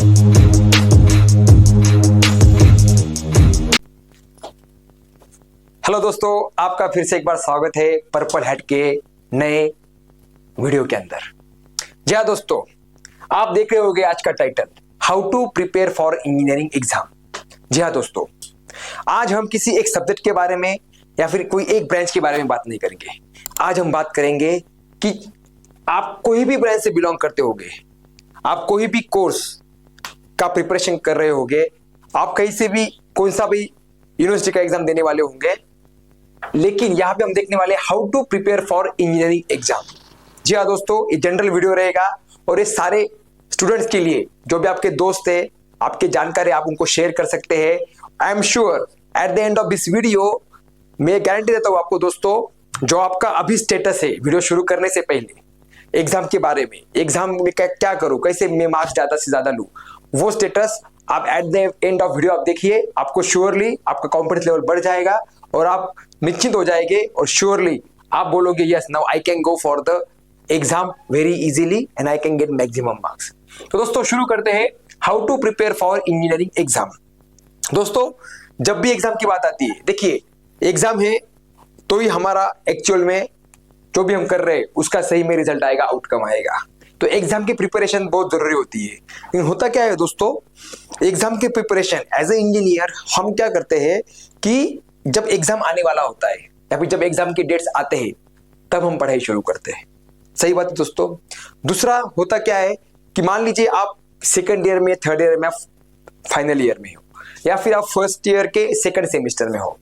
Hello दोस्तों, आपका फिर से एक बार स्वागत है पर्पल हैट के नए वीडियो के अंदर। जी हाँ दोस्तों, आप देख रहे होंगे आज का title how to prepare for engineering exam. जी हाँ दोस्तों, आज हम किसी एक सब्जेक्ट के बारे में या फिर कोई एक ब्रांच के बारे में बात नहीं करेंगे। आज हम बात करेंगे कि आप कोई भी ब्रांच से बिलोंग करते होंगे, आप कोई भी कोर्स का प्रिपरेशन कर रहे होंगे, आप कहीं से भी कौन सा भी यूनिवर्सिटी का एग्जाम देने वाले होंगे, लेकिन यहां पे हम देखने वाले how to prepare for engineering exam. जी हाँ दोस्तों, ये जनरल वीडियो रहेगा और ये सारे स्टूडेंट्स के लिए, जो भी आपके दोस्त है, आपके जानकार है, आप उनको शेयर कर सकते हैं। I am sure at the end of this video, मैं गारंटी देता हूं आपको दोस्तों, जो आपका अभी स्टेटस है वीडियो शुरू करने से पहले एग्जाम के बारे में, एग्जाम में क्या करूं, कैसे मैं मार्क्स ज्यादा से ज्यादा लूं, वो स्टेटस आप at the end of video आप देखिए, आपको श्योरली आपका कॉन्फिडेंस लेवल बढ़ जाएगा और आप निश्चिंत हो जाएंगे और श्योरली आप बोलोगे yes now I can go for the exam very easily and I can get maximum marks. तो दोस्तों शुरू करते हैं how to prepare for engineering exam. दोस्तों जब भी एग्जाम की बात आती है, देखिए एग्जाम है तो ही हमारा एक्चुअल में जो भी हम कर रहे हैं उसका सही में रिजल्ट आएगा, आउटकम आएगा। तो एग्जाम की प्रिपरेशन बहुत जरूरी होती है। लेकिन होता क्या है दोस्तों, एग्जाम की प्रिपरेशन एज ए इंजीनियर हम क्या करते हैं कि जब एग्जाम आने वाला होता है या फिर जब एग्जाम की डेट्स आते हैं तब हम पढ़ाई शुरू करते हैं। सही बात है दोस्तों। दूसरा होता क्या है कि मान लीजिए आप सेकंड ईयर में, थर्ड ईयर में, फाइनल ईयर में हो या फिर आप फर्स्ट ईयर के सेकंड सेमेस्टर में हो,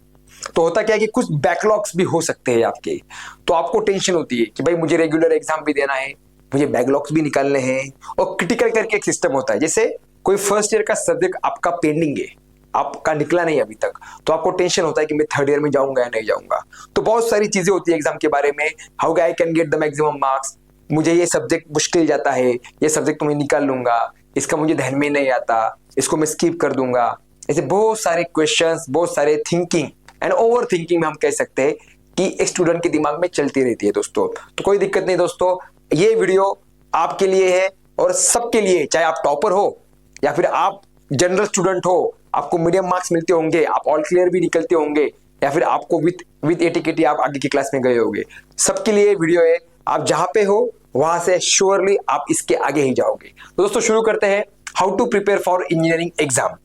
तो होता क्या है कि कुछ बैकलॉग्स भी हो सकते हैं आपके। तो आपको टेंशन होती है कि भाई मुझे रेगुलर एग्जाम भी देना है, मुझे बैकलॉग्स भी निकालने हैं, और क्रिटिकल करके एक सिस्टम होता है। जैसे कोई फर्स्ट ईयर का सब्जेक्ट आपका पेंडिंग है, आपका निकला नहीं अभी तक, तो आपको टेंशन होता है कि मैं थर्ड ईयर में जाऊंगा या नहीं जाऊंगा। तो बहुत सारी चीजें होती है एग्जाम के बारे में, how I can get the maximum marks, मुझे ये सब्जेक्ट मुश्किल जाता है, ये सब्जेक्ट तो मैं निकाल लूंगा, इसका मुझे ध्यान में नहीं आता, इसको मैं स्किप कर दूंगा। ऐसे बहुत सारे क्वेश्चंस, बहुत सारे थिंकिंग एंड ओवर थिंकिंग में हम कह सकते हैं कि एक स्टूडेंट के दिमाग में चलती रहती है दोस्तों। तो कोई दिक्कत नहीं दोस्तों, ये वीडियो आपके लिए है और सबके लिए, चाहे आप टॉपर हो या फिर आप जनरल स्टूडेंट हो, आपको मीडियम मार्क्स मिलते होंगे, आप ऑल क्लियर भी निकलते होंगे, या फिर आपको विद एटीकेटी आप आगे की क्लास में गए होंगे, सबके लिए वीडियो है। आप जहां पे हो वहां से श्योरली आप इसके आगे ही जाओगे। तो दोस्तों शुरू करते हैं how to prepare for engineering exam.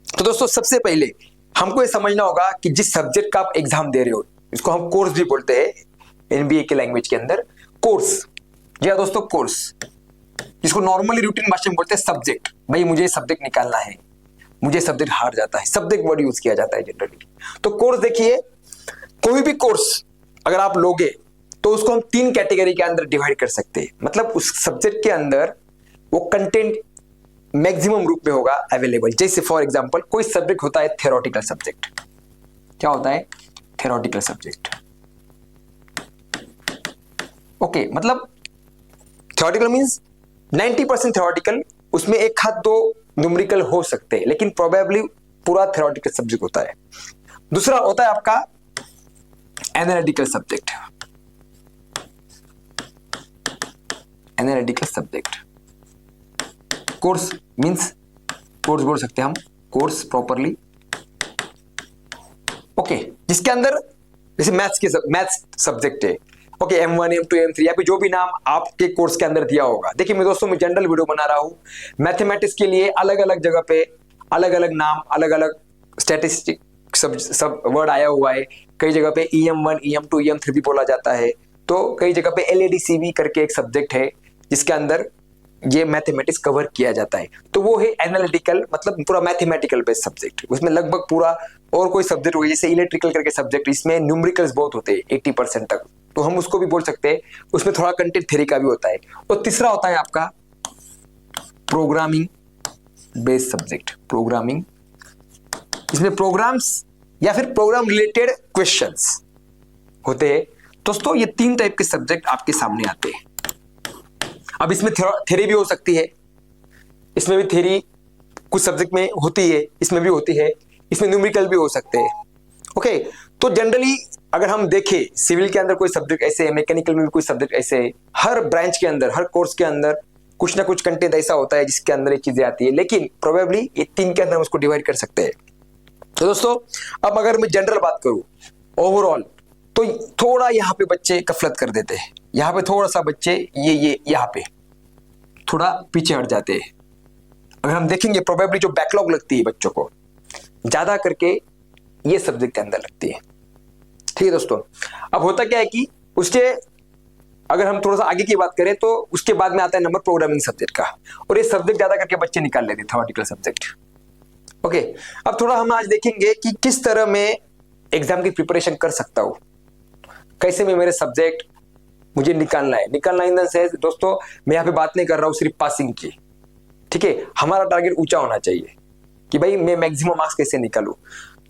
तो दोस्तों सबसे पहले हमको ये समझना होगा कि जिस सब्जेक्ट का आप एग्जाम दे रहे हो, इसको हम कोर्स भी बोलते हैं एनबीए के लैंग्वेज के अंदर, कोर्स। जी हाँ दोस्तों, कोर्स, जिसको नॉर्मली रूटीन भाषा में बोलते हैं सब्जेक्ट। भाई मुझे सब्जेक्ट निकालना है, मुझे सब्जेक्ट हार जाता है, सब्जेक्ट वर्ड यूज किया जाता है जनरली। तो कोर्स देखिए, कोई भी कोर्स अगर आप लोगे तो उसको हम 3 कैटेगरी के अंदर डिवाइड कर सकते हैं। मतलब उस सब्जेक्ट के अंदर वो कंटेंट मैक्सिमम रूप में होगा अवेलेबल। जैसे फॉर एग्जांपल कोई सब्जेक्ट होता है थ्योरेटिकल सब्जेक्ट। क्या होता है? Theoretical subject. ओके, मतलब थ्योरेटिकल मींस 90% थ्योरेटिकल, उसमें एक हाथ 2 न्यूमेरिकल हो सकते हैं, लेकिन प्रोबेबली पूरा थ्योरेटिकल सब्जेक्ट होता है। दूसरा होता है आपका analytical subject. Analytical subject course means, course बोल सकते हैं हम, कोर्स प्रॉपरली। ओके, जिसके अंदर जैसे मैथ्स सब्जेक्ट है, ओके, M1 M2 M3 या फिर जो भी नाम आपके कोर्स के अंदर दिया होगा। देखिए मैं दोस्तों, मैं जनरल वीडियो बना रहा हूं, मैथमेटिक्स के लिए अलग अलग जगह पे अलग अलग नाम, अलग अलग स्टैटिस्टिक सब वर्ड आया हुआ है। कई जगह पे EM1 EM2 EM3 भी बोला जाता है। तो कई जगह पे LADCB करके एक सब्जेक्ट है जिसके अंदर ये मैथमेटिक्स कवर किया जाता है। तो वो है एनालिटिकल, मतलब पूरा मैथमेटिकल बेस्ड सब्जेक्ट। उसमें लगभग पूरा, और कोई सब्जेक्ट हो जैसे इलेक्ट्रिकल करके सब्जेक्ट, इसमें न्यूमेरिकल्स बहुत होते हैं 80% तक, तो हम उसको भी बोल सकते हैं। उसमें थोड़ा कंटेंट थ्योरी का भी होता है। और तीसरा होता है आपका प्रोग्रामिंग बेस्ड सब्जेक्ट। प्रोग्रामिंग, इसमें प्रोग्राम्स या फिर प्रोग्राम रिलेटेड क्वेश्चंस होते हैं। दोस्तों ये 3 टाइप के सब्जेक्ट आपके सामने आते हैं। अब इसमें थ्योरी भी हो सकती है, इसमें भी थ्योरी कुछ सब्जेक्ट में होती है, इसमें भी होती है, इसमें न्यूमेरिकल भी हो सकते हैं। ओके, तो जनरली अगर हम देखें, सिविल के अंदर कोई सब्जेक्ट ऐसे है, मैकेनिकल में भी कोई सब्जेक्ट ऐसे है, हर ब्रांच के अंदर, हर कोर्स के अंदर कुछ ना कुछ कंटेंट ऐसा होता है जिसके अंदर ये चीजें आती है, लेकिन प्रोबेबली ये 3 के अंदर हम उसको डिवाइड कर सकते हैं। तो दोस्तों अब अगर मैं जनरल बात करूं ओवरऑल, तो थोड़ा यहाँ पे बच्चे गफलत कर देते हैं, यहाँ पे थोड़ा सा बच्चे ये यहाँ पे थोड़ा पीछे हट जाते हैं। अगर हम देखेंगे प्रोबेबली जो बैकलॉग लगती है बच्चों को ज्यादा करके ये सब्जेक्ट के अंदर लगती है। ठीक है दोस्तों, अब होता क्या है कि उसके अगर हम थोड़ा सा आगे की बात करें तो उसके बाद में आता है नंबर प्रोग्रामिंग सब्जेक्ट का, और ये सब्जेक्ट ज्यादा करके बच्चे निकाल लेते हैं थ्योरेटिकल सब्जेक्ट। ओके, अब थोड़ा हम आज देखेंगे कि किस तरह मैं एग्जाम की प्रिपरेशन कर सकता हूं, कैसे में मेरे सब्जेक्ट मुझे निकालना है। निकालना इन द सेंस दोस्तों मैं यहाँ पे बात नहीं कर रहा हूँ सिर्फ पासिंग की, ठीक है, हमारा टारगेट ऊंचा होना चाहिए कि भाई मैं मैक्सिमम मार्क्स कैसे निकालूं।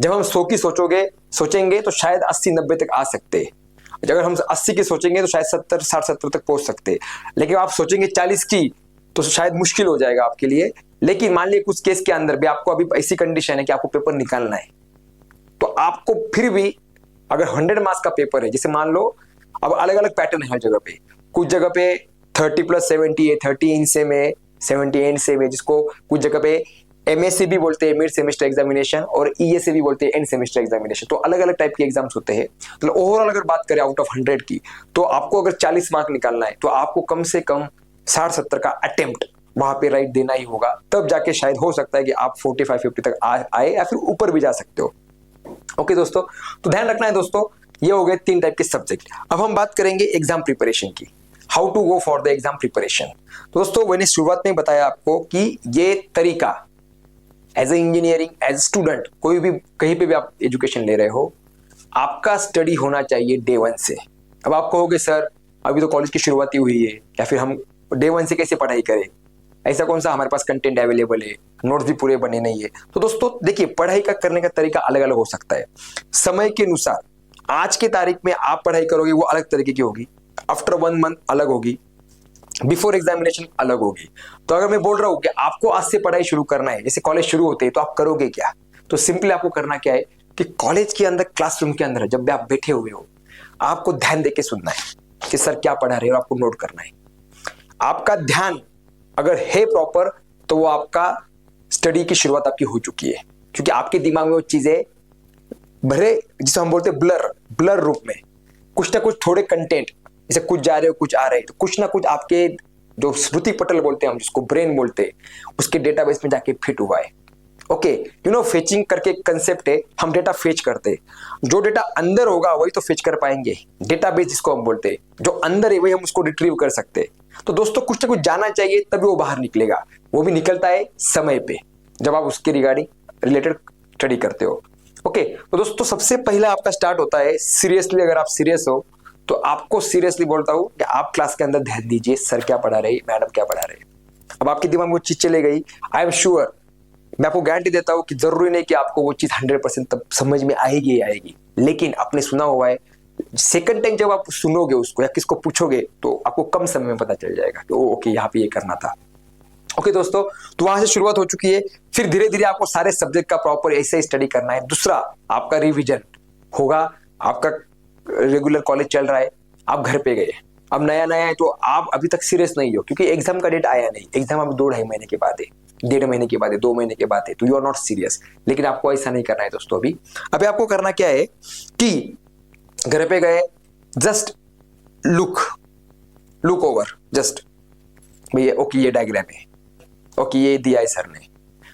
जब हम 100 की सोचेंगे तो शायद 80-90 तक आ सकते हैं। अगर हम 80 की सोचेंगे तो शायद 70-60-70 तक पहुंच सकते हैं। लेकिन आप सोचेंगे 40 की तो शायद मुश्किल हो जाएगा आपके लिए। लेकिन मान लीजिए कुछ केस के अंदर भी आपको अभी ऐसी कंडीशन है कि आपको पेपर निकालना है, तो आपको फिर भी अगर 100 मार्क्स का पेपर है, जैसे मान लो अब अलग अलग पैटर्न है हर जगह पे, कुछ जगह पे 30+70 है, 30 से में 78 से में, जिसको कुछ जगह पे MSc भी बोलते हैं मिड सेमेस्टर एग्जामिनेशन, और ESA भी बोलते हैं एंड सेमेस्टर एग्जामिनेशन। तो अलग अलग टाइप के एग्जाम्स होते हैं। तो ओवरऑल अगर बात करें आउट ऑफ 100 की, तो आपको अगर 40 मार्क निकालना है तो आपको कम से कम 60-70 का अटेम्प्ट वहां पे राइट देना ही होगा, तब जाके शायद हो सकता है कि आप 45-50 तक आए या फिर ऊपर भी जा सकते हो। ओके दोस्तों, तो ध्यान रखना है दोस्तों, ये हो गए 3 टाइप के सब्जेक्ट। अब हम बात करेंगे एग्जाम प्रिपरेशन की, how to go for the exam preparation. तो दोस्तों मैंने शुरुआत में बताया आपको कि ये तरीका as a engineering, as student, कोई भी कहीं पे भी आप एजुकेशन ले रहे हो, आपका स्टडी होना चाहिए डे 1 से। अब आप कहोगे सर अभी तो कॉलेज की शुरुआत ही हुई है, या फिर हम डे 1 से कैसे पढ़ाई करें, ऐसा कौन सा हमारे पास कंटेंट अवेलेबल है, नोट्स भी पूरे बने नहीं है। तो दोस्तों देखिए, पढ़ाई का करने का तरीका अलग अलग हो सकता है समय के अनुसार। आज के तारीख में आप पढ़ाई करोगे वो अलग तरीके की होगी, आफ्टर 1 मंथ अलग होगी, बिफोर एग्जामिनेशन अलग होगी। तो अगर मैं बोल रहा हूं कि आपको आज से पढ़ाई शुरू करना है, जैसे कॉलेज शुरू होते हैं, तो आप करोगे क्या? तो सिंपली आपको करना क्या है कि कॉलेज के अंदर, क्लासरूम के अंदर जब भी आप बैठे हुए हो, आपको ध्यान देके सुनना है कि सर क्या पढ़ा रहे हो, आपको नोट करना है। आपका ध्यान अगर है प्रॉपर, तो वो आपका स्टडी की शुरुआत आपकी हो चुकी है, क्योंकि आपके दिमाग में वो चीजें भरे, जिसे हम बोलते हैं ब्लर रूप में, कुछ ना कुछ थोड़े कंटेंट, जैसे कुछ जा रहे हो कुछ आ रहे हैं, तो कुछ ना कुछ आपके जो स्मृति पटल बोलते हैं हम, जिसको ब्रेन बोलते हैं, उसके डेटाबेस में जाके फिट हुआ है। ओके, फेचिंग करके कंसेप्ट है, हम डेटा फेच करते हैं, जो डेटा अंदर होगा वही तो फेच कर पाएंगे। डेटाबेस जिसको हम बोलते हैं, जो अंदर है वही हम उसको रिट्रीव कर सकते हैं। तो दोस्तों कुछ ना कुछ जाना चाहिए, तभी वो बाहर निकलेगा। वो भी निकलता है समय पे, जब आप उसके रिगार्डिंग रिलेटेड स्टडी करते हो। ओके, तो दोस्तों सबसे पहला आपका स्टार्ट होता है सीरियसली। अगर आप सीरियस हो तो आपको सीरियसली बोलता हूं कि आप क्लास के अंदर ध्यान दीजिए, सर क्या पढ़ा रहे, मैडम क्या पढ़ा रहे। अब आपके दिमाग में वो चीज चले गई, आई एम श्योर, मैं आपको गारंटी देता हूं कि जरूरी नहीं कि आपको वो चीज 100% तब समझ में आएगी ही आएगी, लेकिन आपने सुना हुआ है, सेकंड टाइम जब आप सुनोगे उसको या किसको पूछोगे तो आपको कम समय में पता चल जाएगा कि ओके यहाँ पे ये करना था। ओके दोस्तों, तो वहां से शुरुआत हो चुकी है। फिर धीरे धीरे आपको सारे सब्जेक्ट का प्रॉपर ऐसे ही स्टडी करना है। दूसरा, आपका रिवीजन होगा। आपका रेगुलर कॉलेज चल रहा है, आप घर पे गए, अब नया नया है, तो आप अभी तक सीरियस नहीं हो, क्योंकि एग्जाम का डेट आया नहीं। एग्जाम अभी 2-2.5 महीने के बाद है, 1.5 महीने के बाद है, 2 महीने के बाद है, तो यू आर नॉट सीरियस। लेकिन आपको ऐसा नहीं करना है दोस्तों। अभी आपको करना क्या है कि घर पे गए, जस्ट लुक ओवर, जस्ट भैया ओके ये डायग्राम है, ओके ये दिया है सर ने,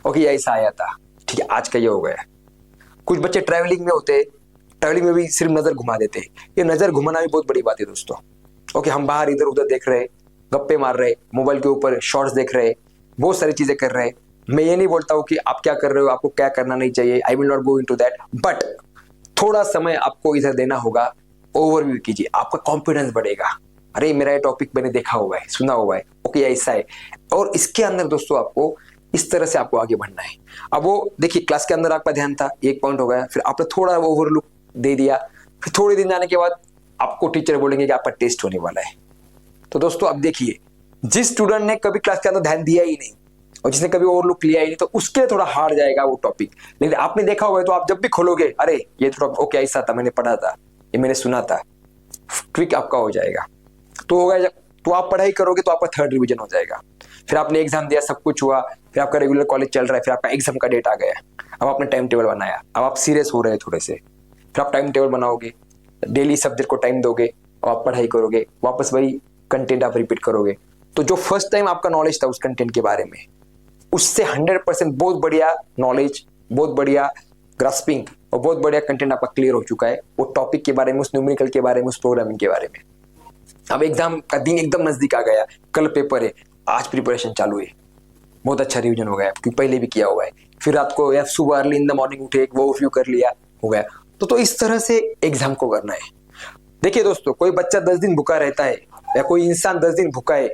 ओके ये ऐसा आया था, ठीक है आज का ये हो गया। कुछ बच्चे ट्रैवलिंग में होते हैं, ट्रैवलिंग में भी सिर्फ नजर घुमा देते हैं। ये नजर घुमाना भी बहुत बड़ी बात है दोस्तों। ओके, हम बाहर इधर उधर देख रहे, गप्पे मार रहे, मोबाइल के ऊपर शॉर्ट्स देख रहे, बहुत सारी चीजें कर रहे हैं। मैं ये नहीं बोलता हूँ कि आप क्या कर रहे हो, आपको क्या करना नहीं चाहिए, I will not go into that, but थोड़ा समय आपको इधर देना होगा। ओवरव्यू कीजिए, आपका कॉन्फिडेंस बढ़ेगा। अरे मेरा ये टॉपिक मैंने देखा हुआ है, सुना हुआ है, ओके ऐसा है। और इसके अंदर दोस्तों आपको इस तरह से आपको आगे बढ़ना है। अब वो देखिए, क्लास के अंदर आपका ध्यान था, एक पॉइंट हो गया, फिर आपने थोड़ा ओवरलुक दे दिया, फिर थोड़े दिन जाने के बाद आपको टीचर बोलेंगे कि आपका टेस्ट होने वाला है। तो दोस्तों अब देखिए, जिस स्टूडेंट ने कभी क्लास के अंदर ध्यान दिया ही नहीं और जिसने कभी ओवरलुक लिया ही नहीं, तो उसके लिए थोड़ा हार्ड जाएगा वो टॉपिक। लेकिन आपने देखा हुआ है, तो आप जब भी खोलोगे, अरे ये थोड़ा ओके ऐसा था, मैंने पढ़ा था, ये मैंने सुना था, क्विक आपका हो जाएगा। तो होगा, तो आप पढ़ाई करोगे तो आपका 3rd रिवीजन हो जाएगा। फिर आपने एग्जाम दिया, सब कुछ हुआ, फिर आपका रेगुलर कॉलेज चल रहा है, फिर आपका एग्जाम का डेट आ गया, अब आपने टाइम टेबल बनाया, अब आप सीरियस हो रहे हैं थोड़े से, फिर आप टाइम टेबल बनाओगे, डेली सब्जेक्ट को टाइम दोगे और आप पढ़ाई करोगे, वापस वही कंटेंट आप रिपीट करोगे। तो जो फर्स्ट टाइम आपका नॉलेज था उस कंटेंट के बारे में, उससे 100% बहुत बढ़िया नॉलेज, बहुत बढ़िया ग्रास्पिंग और बहुत बढ़िया कंटेंट आपका क्लियर हो चुका है वो टॉपिक के बारे में, उस न्यूमेरिकल के बारे में, उस प्रोग्रामिंग के बारे में। अब एग्जाम का दिन एकदम नजदीक आ गया, कल पेपर है, आज प्रिपरेशन चालू है, बहुत अच्छा रिवीजन हो गया क्योंकि पहले भी किया हुआ है, फिर रात को या सुबह अर्ली इन द मॉर्निंग उठे, एक वो रिव्यू कर लिया, हो गया। तो इस तरह से एग्जाम को करना है। देखिए दोस्तों, कोई बच्चा 10 दिन भूखा रहता है या कोई इंसान 10 दिन भूखा है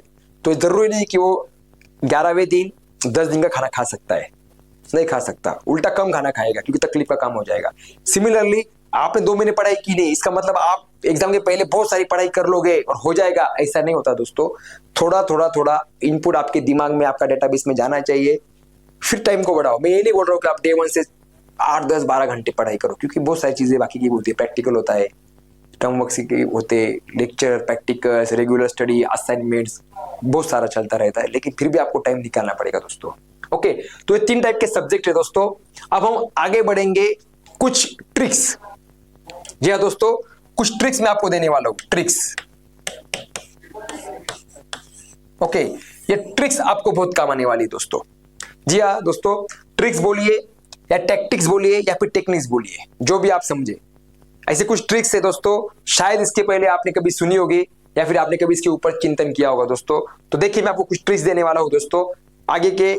तो जरूरी नहीं कि वो 11वें दिन 10 दिन का खाना खा सकता है, नहीं खा सकता, उल्टा कम खाना खाएगा क्योंकि तकलीफ का काम हो जाएगा। सिमिलरली आपने 2 महीने पढ़ाई की नहीं, इसका मतलब आप एग्जाम के पहले बहुत सारी पढ़ाई कर लोगे और हो जाएगा, ऐसा नहीं होता दोस्तों। थोड़ा इनपुट आपके दिमाग में, आपका डेटाबेस में जाना चाहिए, फिर टाइम को बढ़ाओ। मैं ये नहीं बोल रहा हूँ कि आप डे 1 से 8, 10, 12 घंटे पढ़ाई करो, क्योंकि बहुत सारी चीजें बाकी की होती है, प्रैक्टिकल होता है, टर्म वर्क होते, lecture, practicals, regular study, assignments, बहुत सारा चलता रहता है, लेकिन फिर भी आपको टाइम निकालना पड़ेगा दोस्तों। ओके, तो ये 3 टाइप के सब्जेक्ट है दोस्तों। अब हम आगे बढ़ेंगे, कुछ ट्रिक्स। जी हाँ दोस्तों, कुछ ट्रिक्स मैं आपको देने वाला हूं, ट्रिक्स। ओके, ये ट्रिक्स आपको बहुत काम आने वाली है दोस्तों। जी हाँ दोस्तों, ट्रिक्स बोलिए या टैक्टिक्स बोलिए या फिर टेक्निक्स बोलिए, जो भी आप समझे, ऐसे कुछ ट्रिक्स है दोस्तों। शायद इसके पहले आपने कभी सुनी होगी या फिर आपने कभी इसके ऊपर चिंतन किया होगा दोस्तों। तो देखिए, मैं आपको कुछ ट्रिक्स देने वाला हूं दोस्तों, आगे के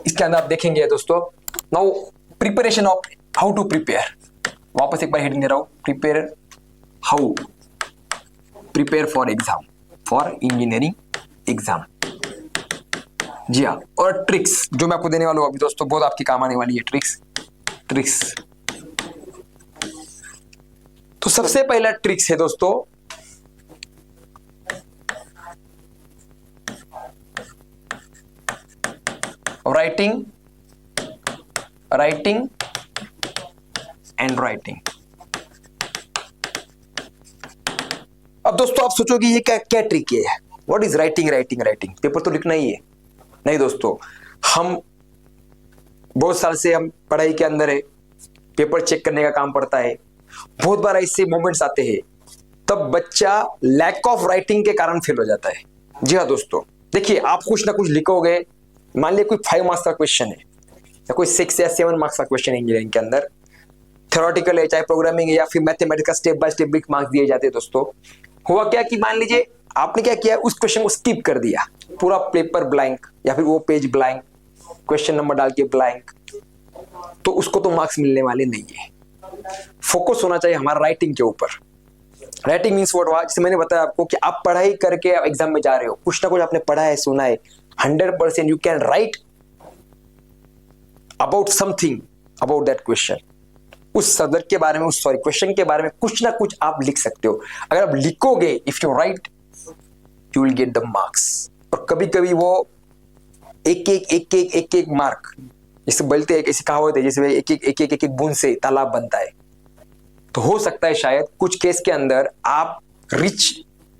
इसके अंदर आप देखेंगे दोस्तों। Now preparation of how to prepare, वापस एक बार हेडिंग दे रहा हूं, prepare, how prepare for exam, for engineering exam. जी हाँ, और ट्रिक्स जो मैं आपको देने वाला हूं अभी दोस्तों, बहुत आपकी काम आने वाली है ट्रिक्स। तो सबसे पहला ट्रिक्स है दोस्तों, राइटिंग एंड राइटिंग। अब दोस्तों आप सोचोगे ये क्या ट्रिक है, व्हाट इज राइटिंग, पेपर तो लिखना ही है। नहीं दोस्तों, हम बहुत साल से हम पढ़ाई के अंदर है, पेपर चेक करने का काम पड़ता है। बहुत बार ऐसे मोमेंट्स आते हैं तब बच्चा लैक ऑफ राइटिंग के कारण फेल हो जाता है। जी हाँ दोस्तों, देखिए, आप कुछ ना कुछ लिखोगे, मान लिया कोई 5 मार्क्स का क्वेश्चन है या कोई 6 या 7 मार्क्स का क्वेश्चन है इंजीनियरिंग के अंदर, थ्योरेटिकल है, चाहे प्रोग्रामिंग है या फिर मैथमेटिक्स का स्टेप बाय स्टेप भी मार्क्स दिए जाते हैं दोस्तों। हुआ क्या कि मान लीजिए आपने क्या किया, उस क्वेश्चन को स्किप कर दिया, पूरा पेपर ब्लैंक या फिर वो पेज ब्लैंक, क्वेश्चन नंबर डाल के ब्लैंक, तो उसको तो मार्क्स मिलने वाले नहीं है। फोकस होना चाहिए हमारा राइटिंग के ऊपर। राइटिंग मीन्स व्हाट हुआ, जैसे मैंने बताया आपको कि आप पढ़ाई करके एग्जाम में जा रहे हो, कुछ ना कुछ आपने पढ़ा है, सुना है, 100% you can write about something, about that question, उस सब्जेक्ट के बारे में, उस क्वेश्चन के बारे में कुछ ना कुछ आप लिख सकते हो। अगर आप लिखोगे, if you right, you will get the marks. और कभी कभी वो एक मार्क, जैसे बोलते हैं, ऐसी कहावत है, जैसे एक बूंद से तालाब बनता है। तो हो सकता है शायद कुछ केस के अंदर आप रिच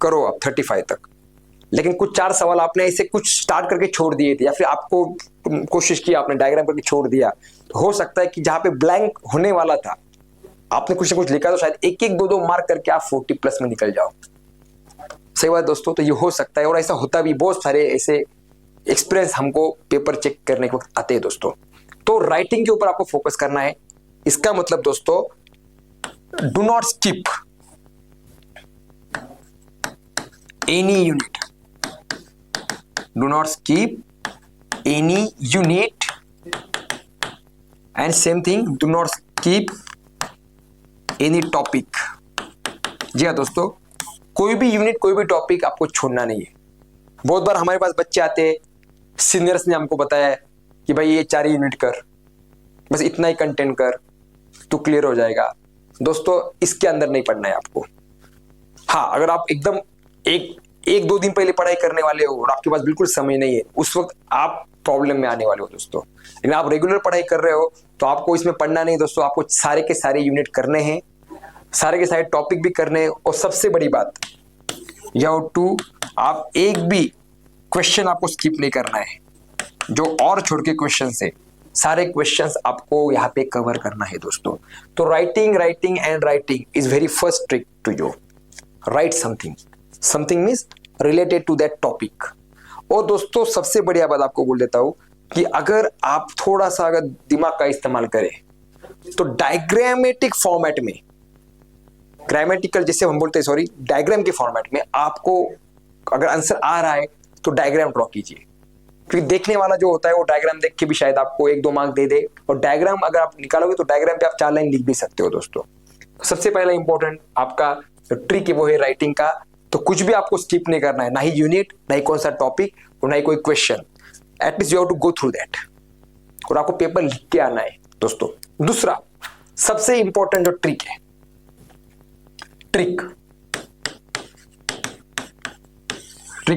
करो आप 35 तक, लेकिन कुछ 4 सवाल आपने ऐसे कुछ स्टार्ट करके छोड़ दिए थे, या फिर आपको कोशिश की, आपने डायग्राम करके छोड़ दिया, तो हो सकता है कि जहां पे ब्लैंक होने वाला था, आपने कुछ ना कुछ लिखा, तो शायद 1-2 मार्क करके आप 40+ में निकल जाओ। सही बात दोस्तों, तो ये हो सकता है, और ऐसा होता भी, बहुत सारे ऐसे एक्सपीरियंस हमको पेपर चेक करने के वक्त आते हैं दोस्तों। तो राइटिंग के ऊपर आपको फोकस करना है। इसका मतलब दोस्तों, do not skip any unit, do not skip any unit, and same thing, do not skip any topic। जी हाँ दोस्तों, कोई भी यूनिट, कोई भी टॉपिक आपको छोड़ना नहीं है। बहुत बार हमारे पास बच्चे आते हैं, सीनियर्स ने हमको बताया कि भाई ये 4 यूनिट कर, बस इतना ही कंटेंट कर, तो क्लियर हो जाएगा। दोस्तों, इसके अंदर नहीं पढ़ना है आपको। हाँ, अगर आप एकदम एक 2 दिन पहले पढ़ाई करने वाले हो और आपके पास बिल्कुल समय नहीं है, उस वक्त आप प्रॉब्लम में आने वाले हो दोस्तों। लेकिन आप रेगुलर पढ़ाई कर रहे हो तो आपको इसमें पढ़ना नहीं दोस्तों, आपको सारे के सारे यूनिट करने हैं, सारे के सारे टॉपिक भी करने हैं। और सबसे बड़ी बात, यू हैव टू, आप एक भी क्वेश्चन आपको स्किप नहीं करना है, जो और छोड़ के क्वेश्चन से सारे क्वेश्चंस आपको यहाँ पे कवर करना है दोस्तों। तो writing and writing is very first trick to you. Write something means related to that topic. और दोस्तों सबसे बढ़िया बात आपको बोल देता हूं कि अगर आप थोड़ा सा अगर दिमाग का इस्तेमाल करें तो डायग्रामेटिक फॉर्मेट में, ग्रामेटिकल जिसे हम बोलते हैं, सॉरी, डायग्राम के फॉर्मेट में आपको अगर आंसर आ रहा है तो डायग्राम ड्रॉ कीजिए, क्योंकि देखने वाला जो होता है वो डायग्राम देख के भी शायद आपको 1-2 मार्क दे दे। और डायग्राम अगर आप निकालोगे तो डायग्राम पे आप 4 लाइन लिख भी सकते हो दोस्तों। सबसे पहला इंपॉर्टेंट आपका ट्रिक है वो है राइटिंग का। तो कुछ भी आपको स्किप नहीं करना है, ना ही यूनिट, ना ही कौन सा टॉपिक और ना ही कोई question. At least you have to go through that और आपको पेपर लिख के आना है दोस्तों। दूसरा सबसे इंपॉर्टेंट जो ट्रिक है, ट्रिक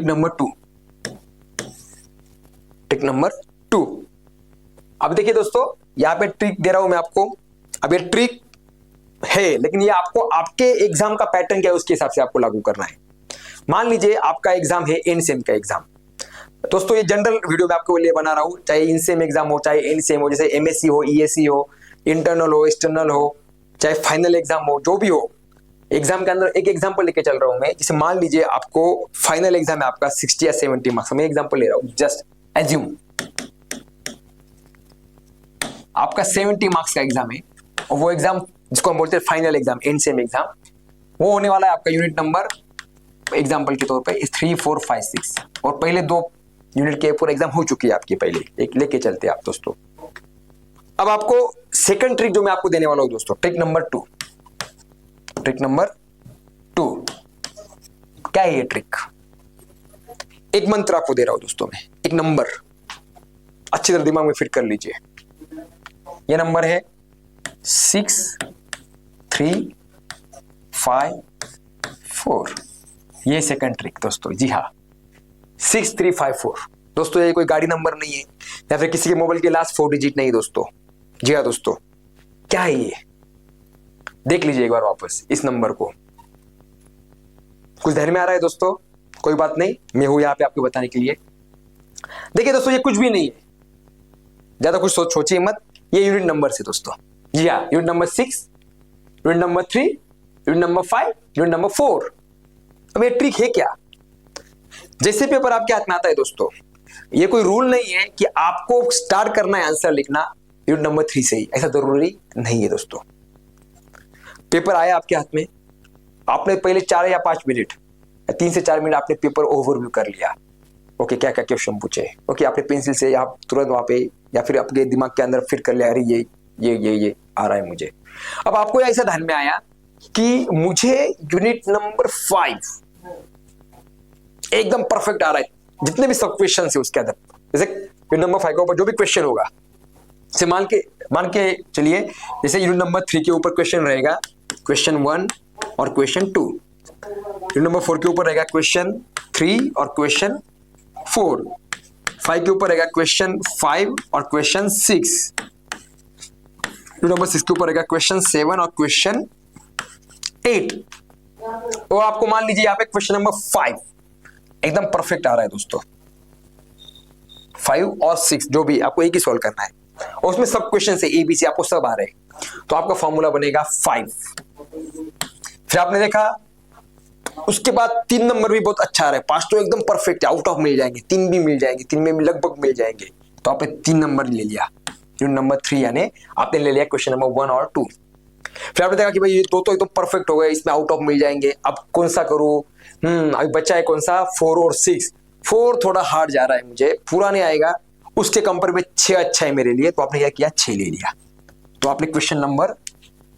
नंबर 2। अब देखिए दोस्तों, यहां पे ट्रिक दे रहा हूं मैं आपको। अब ये ट्रिक है, लेकिन ये आपको आपके एग्जाम का पैटर्न क्या है उसके हिसाब से आपको लागू करना है। मान लीजिए आपका एग्जाम है एनसेम का एग्जाम। दोस्तों ये जनरल वीडियो मैं आपके लिए बना रहा हूं, चाहे इनसेम एग्जाम हो चाहे एनसेम हो, जैसे एमएससी हो, ईएससी हो, इंटरनल हो, एक्सटर्नल हो, चाहे फाइनल एग्जाम हो, जो भी हो। एग्जाम के अंदर एक एग्जांपल लेके चल रहा हूं मैं। जैसे मान लीजिए आपको फाइनल एग्जाम है आपका 60 या 70 मार्क्स, मैं एग्जांपल ले रहा हूं, जस्ट एज्यूम आपका 70 मार्क्स का एग्जाम है और वो एग्जाम जिसको हम बोलते हैं फाइनल एग्जाम, एनसेम एग्जाम, वो होने वाला है आपका यूनिट नंबर एग्जांपल के तौर पे 3, 4, 5, 6। और पहले 2 यूनिट के पूरा एग्जाम हो चुकी है आपकी, पहले एक लेके चलते हैं आप दोस्तों। अब आपको सेकंड ट्रिक जो मैं आपको देने वाला हूं दोस्तों, ट्रिक नंबर 2। क्या है ये ट्रिक? एक मंत्र आपको दे रहा हूं दोस्तों मैं, एक नंबर अच्छी तरह दिमाग में फिट कर लीजिए। ये नंबर है 6, 3, 5, 4। ये सेकंड ट्रिक दोस्तों, जी हाँ, 6, 3, 5, 4। दोस्तों ये कोई गाड़ी नंबर नहीं है या फिर किसी के मोबाइल के लास्ट 4 डिजिट नहीं दोस्तों। जी हाँ दोस्तों, क्या है ये? देख लीजिए एक बार वापस इस नंबर को। कुछ ध्यान में आ रहा है दोस्तों? कोई बात नहीं, मैं हूं यहाँ पे आपको बताने के लिए। देखिए दोस्तों, ये कुछ भी नहीं है, ज्यादा कुछ सोचिए मत। ये यूनिट नंबर से दोस्तों, जी हाँ, unit number 6, unit number 3, unit number 5, unit number 4। अब ये ट्रिक है क्या? जैसे पेपर आपके हाथ में आता है दोस्तों, ये कोई रूल नहीं है कि आपको स्टार्ट करना है आंसर लिखना यूनिट नंबर 3 से ही, ऐसा जरूरी नहीं है दोस्तों। पेपर आया आपके हाथ में, आपने पहले 4 या 5 मिनट, 3 से 4 मिनट आपने पेपर ओवरव्यू कर लिया। ओके, क्या क्या क्वेश्चन पूछे, ओके, आपने पेंसिल से आप तुरंत वहां पे या फिर आपके दिमाग के अंदर फिट कर लिया, अरे ये आ रहा है मुझे। अब आपको ऐसा ध्यान में आया कि मुझे यूनिट नंबर 5 एकदम परफेक्ट आ रहा है, जितने भी सब क्वेश्चन है उसके अंदर। जैसे यूनिट नंबर 5 के ऊपर जो भी क्वेश्चन होगा, जैसे मान के चलिए, जैसे यूनिट नंबर 3 के ऊपर क्वेश्चन रहेगा क्वेश्चन 1 और क्वेश्चन 2, यूनिट नंबर 4 के ऊपर रहेगा क्वेश्चन 3 और क्वेश्चन 4, 5 के ऊपर रहेगा क्वेश्चन 5 और क्वेश्चन 6, यूनिट नंबर 6 के ऊपर रहेगा क्वेश्चन 7 और क्वेश्चन 8। और आपको मान लीजिए यहाँ पे क्वेश्चन नंबर 5 एकदम परफेक्ट आ रहा है दोस्तों। 5 और 6 जो भी आपको एक ही सॉल्व करना है, और उसमें सब क्वेश्चन से ABC आपको सब आ रहे हैं, तो आपका फॉर्मूला बनेगा 5। फिर आपने देखा उसके बाद 3 नंबर भी बहुत अच्छा आ रहा है, 5 तो एकदम परफेक्ट है, आउट ऑफ मिल जाएंगे, 3 भी मिल जाएंगे, 3 में लगभग मिल जाएंगे, तो आपने 3 नंबर ले लिया, यूनिट नंबर 3 यानी आपने ले लिया क्वेश्चन नंबर 1 और 2। फिर आपने देखा कि भाई ये दो तो एकदम परफेक्ट हो गए, इसमें आउट ऑफ मिल जाएंगे, अब कौन सा करूं? अभी बच्चा है कौन सा? 4 और 6। 4 थोड़ा हार्ड जा रहा है मुझे, पूरा नहीं आएगा, उसके कंपेयर में 6 अच्छा है मेरे लिए, तो आपने क्या किया? 6 ले लिया। तो आपने क्वेश्चन नंबर